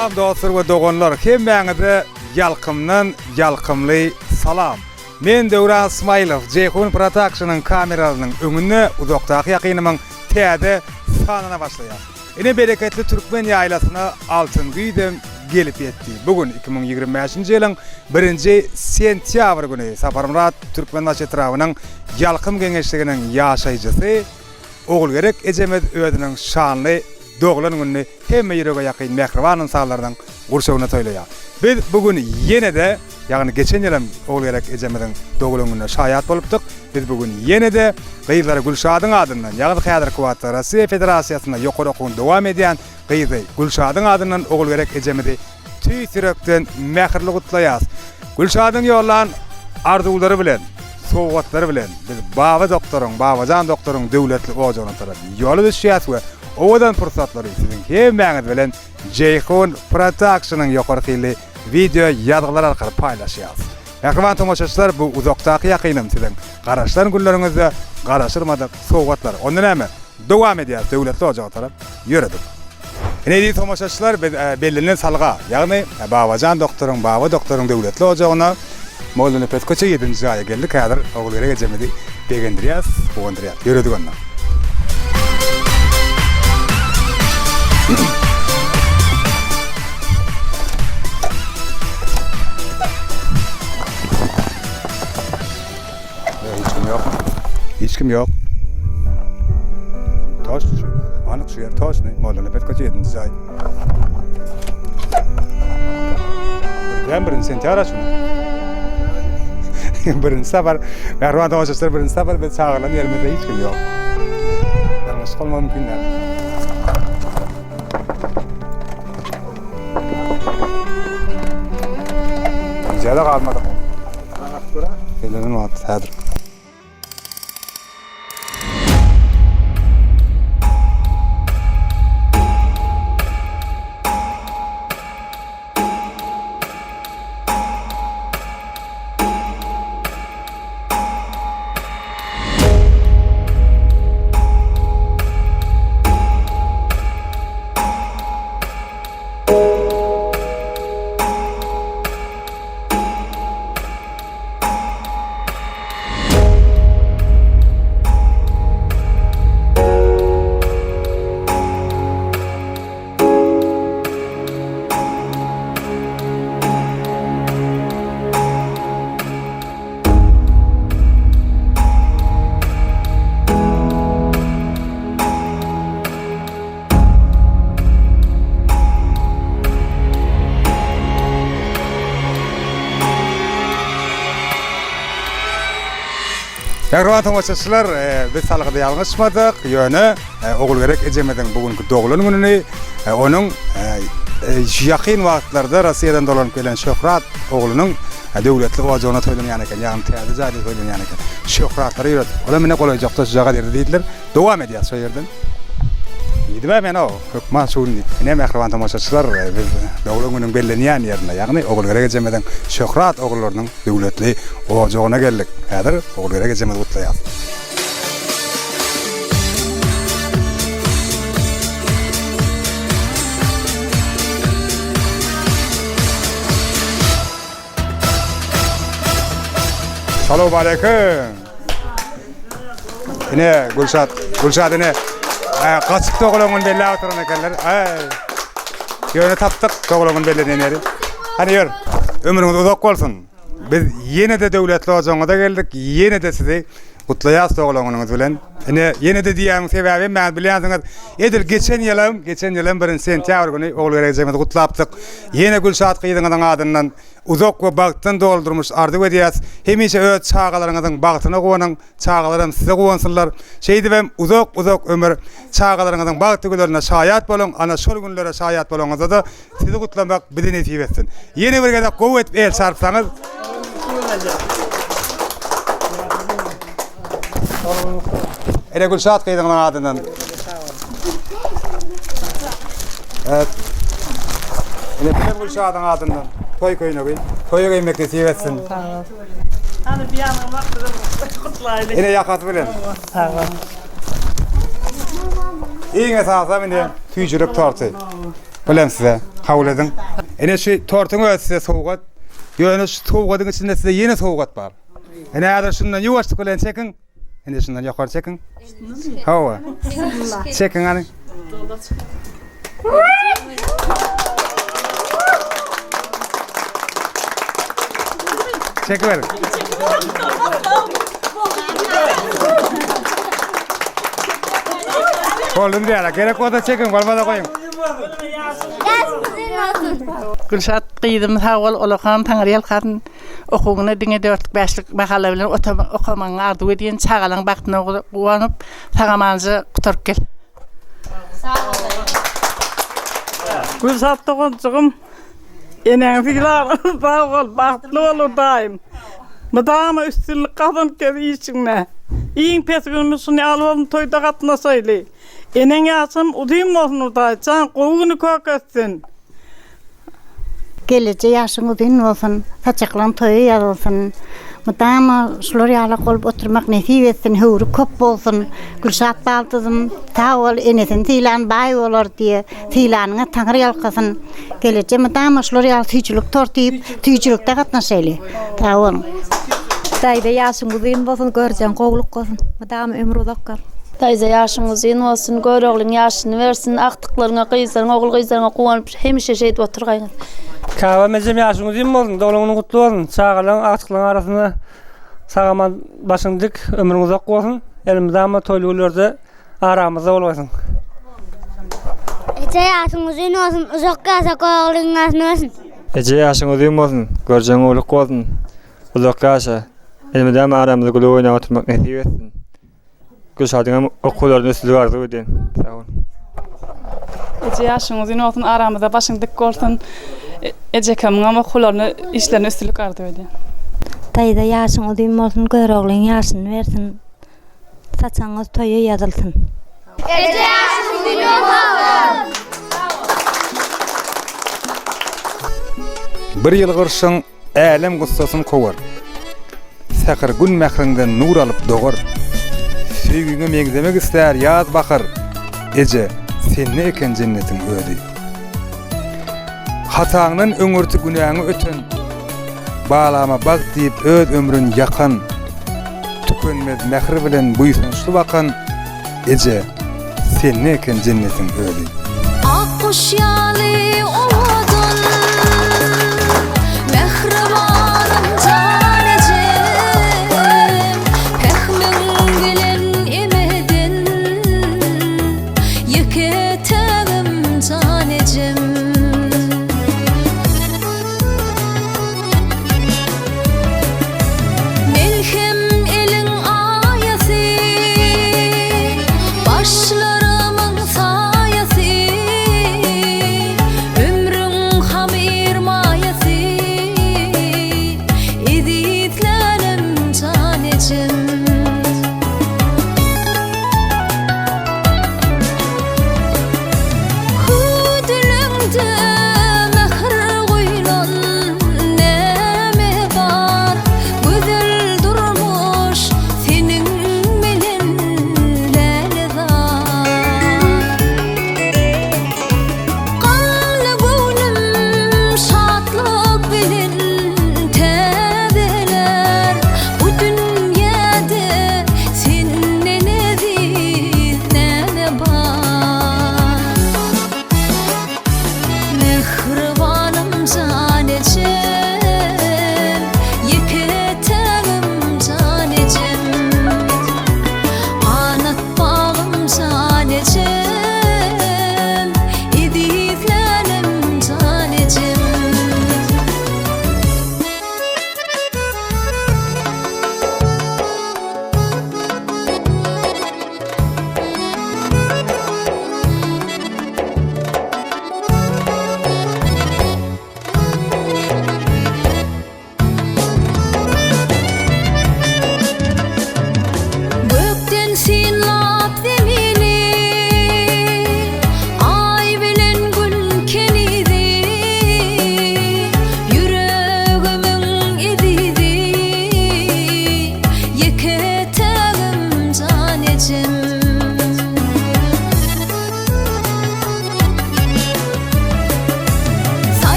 Salam dostlar ve dogonlar. Hemmeňize ýalkymly salam. Men Döwran Ismailov, Jehun Production'ın kameralarının öňünde uzakdaky ýakynymyň täze sanyna başlaýar. Ene bereketli Türkmen ýaylasyna altyn güýdem gelip ýetdi. Bugün 2025-nji ýylyň 1-nji sentýabr güni Saparmurat Türkmen etrawynyň ýalkym geňeşliginiň ýaşaýjysy Ogulgerek Ejemet öýüniň şanly Doglan günü hemme ýürege ýakyn mehriban insanlardan gurşawyna toýlaýar. Biz bugün ýene-de, ýagny geçen ýylym Ogulgerek Ejemetiň Doglan gününe şaýat bolupdyk. Biz bugün ýene-de Gyýzlar Gülşadyň adyndan, ýagny Häzir Kuwatlar Russiýa Federasiýasyna ýokary okuwyn dowam edýän Gyýzy Gülşadyň adyndan Ogulgerek Ejemeti tüýsürekden mehirli gutlaýar. Gülşadyň ýollan arzulary bilen, sowgatlary bilen biz Babajan doktoruň döwletli ojagyna tarapy ýoly düşýäs we owadan fursatlary sizin hemmeňiz bilen Jehun Production'ın ýokarky video ýazgylar arkaly paýlaşýar. Ýakyn tomoşaçylar, bu uzakdaky ýakynym sizin garaşlaryň günleriňizde garaşyrmadyk sowgatlar. Onda näme? Dowam edýär döwletli ojagy tarap ýöredik. Ene tomoşaçylar bellilen salga, ýagny Babajan doktoruň döwletli ojagyna Mollany Petkoça 7-nji aýa geldik. Häzir Ogulgerek Ejemeti begendirýäs, ýöredik onda. Hiç kim yok. Taş şu. Anık şu yer taş ne? Mollany Petkoça 7-nji aýa. Birinci sentýabr şunu. Birinci safar, mehriban tomoşaçylar birinci safar biz çağırlan ýerimizde hiç kim yok. Ýalňyş bolmam mümkin. Jada galmadyk. Anaktura. Elenen wagt häzir. Mehriban tomoşaçylar, biz salgyda ýalňyşmadyk. Ýöne Ogulgerek Ejemetiň bugünkü doglan gününi onuň ýakyn wagtlarda Russiýadan dolanyp gelen Şöhrat oglunyň döwletli ojagyna toýlanýan eken, ýagny täze jaýda toýlanýan eken. Şöhratlary ýöret. Olar mene golaýjakda şu jaga diýdiler. Dowam edýär şu ýerden. Ýedime men o, hökma şuny. Ene mehriban tomoşaçylar, biz doglan günüň bellenýän ýerine, ýagny Ogulgerek Ejemetiň Şöhrat oglarynyň döwletli ojagyna geldik. Häzir Ogulgerek Ejemeti gutlaýar. Salamu aleyküm. Ine Gülşat ine gaçyk doglagyny belli oturan ekenler. Ýöne tapdyk doglagyny bellenýänleri. Hani ýör, ömrüňiz uzak bolsun. Biz ýene-de döwletli ojagyna geldik. Ýene-de sizi gutlaýas doglanyňyz bilen. Ine ýene-de diýäň sebebi men bilýänsiňiz, edil geçen ýylym 1-nji sentýabr güni Ogulgerek Ejemeti gutlapdyk. Ýene Gülşat Gyýzyňyň adyndan uzak we bagtdan doldurmuş ardy edýäs. Hemişe öz çağalaryňyzyň bagtyna gowanyň, çağalarym size gowonsynlar. Şeýdibem uzak ömür çağalaryňyzyň bagty güllerine şaýat boluň, ana şol günlere şaýat bolaňyzda da sizi gutlamak bizi nesip etsin. Ýene bir gezek gowet el sarpsaňyz. Ene Gülşat Gyýzyňyň adyndan. Evet. Ene Gülşatyň adyndan. Toy köýnegi, toýa gymekli sebetsin. Hani bir yanım baktırım kutlaylı. Ene yakat bilen. Tamam. İğne sağsa mene tüyjürek tarty. Bilen size. Hawladın. Ene şu tortuň ötse sowgat. Ýöne şu sowgadyň içinde size ýene sowgat bar. Ene ada şundan ýuwaşlyk bilen çekin. Ene şundan ýokary çekin. Hawa. Çekin ani. Çek ver. Oğlum diýär, gerek o da çekin, bolmada koyun. Gülşat gyýdym hawal olakan taňryal kadın okugyny diňe 4-5lik bahala bilen okamaň ardy diýen çagalan bagtyna gowanyp tagamanjy guturyp gel. Gülşat toğunçugum enen filar hawal bagtly bolur daim. Madama üstünlük kadın kedi içinde. İyin pesgünmüsünü alıp toyda katnasaylı. Enen yasım udayım olsun orada. Can kovunu kokasın. Gelece yaşın udayın olsun. Saçaklan toyu yazılsın. Madama şuları yalak olup oturmak nesip etsin. Hıvrı köp olsun. Gülşat baltızım. Ta ol enesin tilan bay olur diye. Tilanına tanrı yalkasın. Gelece madama şuları yalak tüyçülük tortuyup tüyçülükte katnasaylı. Ta olun. Dayda yaşın uzun olsun, göreceğin kovluk olsun. Madam ömrü uzakar. Dayda yaşın uzun olsun, gör oğlun yaşını versin, aktıklarına, kıyızlarına, oğul kıyızlarına kuvanıp hemişe şey de oturgayın. Kava mezem yaşın uzun olsun, doğulunun kutlu olsun. Sağalan, aktıkların arasında sağaman başın dik, ömrün uzak olsun. Elimizde ama toylulurda aramızda olmasın. Ece yaşın uzun olsun, uzak kalsa oğlun yaşını olsun. Ece yaşın uzun olsun, göreceğin oğluk olsun. Uzak kalsa. Elimizde ama aramızda gülü oynayıp oturmak nesip etsin. Gülşat'ın okullarının üstülüğü arzu edin. Sağ olun. Ece yaşın uzun olsun, aramızda başın dik olsun. Ece kamın okullarını, işlerini üstülük arzu edin. Dayda yaşın uzun olsun, gör oğlun yaşını versin. Saçağınız toyu yazılsın. Ece yaşın uzun olsun. Bir ýyl gyrşyň älim gussasyny kowar. Sakır gün mehrinden nur alıp doğar. Süýgüňe meňzemek ister ýaz bakar. Ece, senni eken cennetin ödi. Hataňdan öňürti günäňi öten. Balama bak diýip öz ömrün yakan. Tükenmez mehri bilen buýsunçly bakan. Ece, senni eken cennetin ödi. Akkuş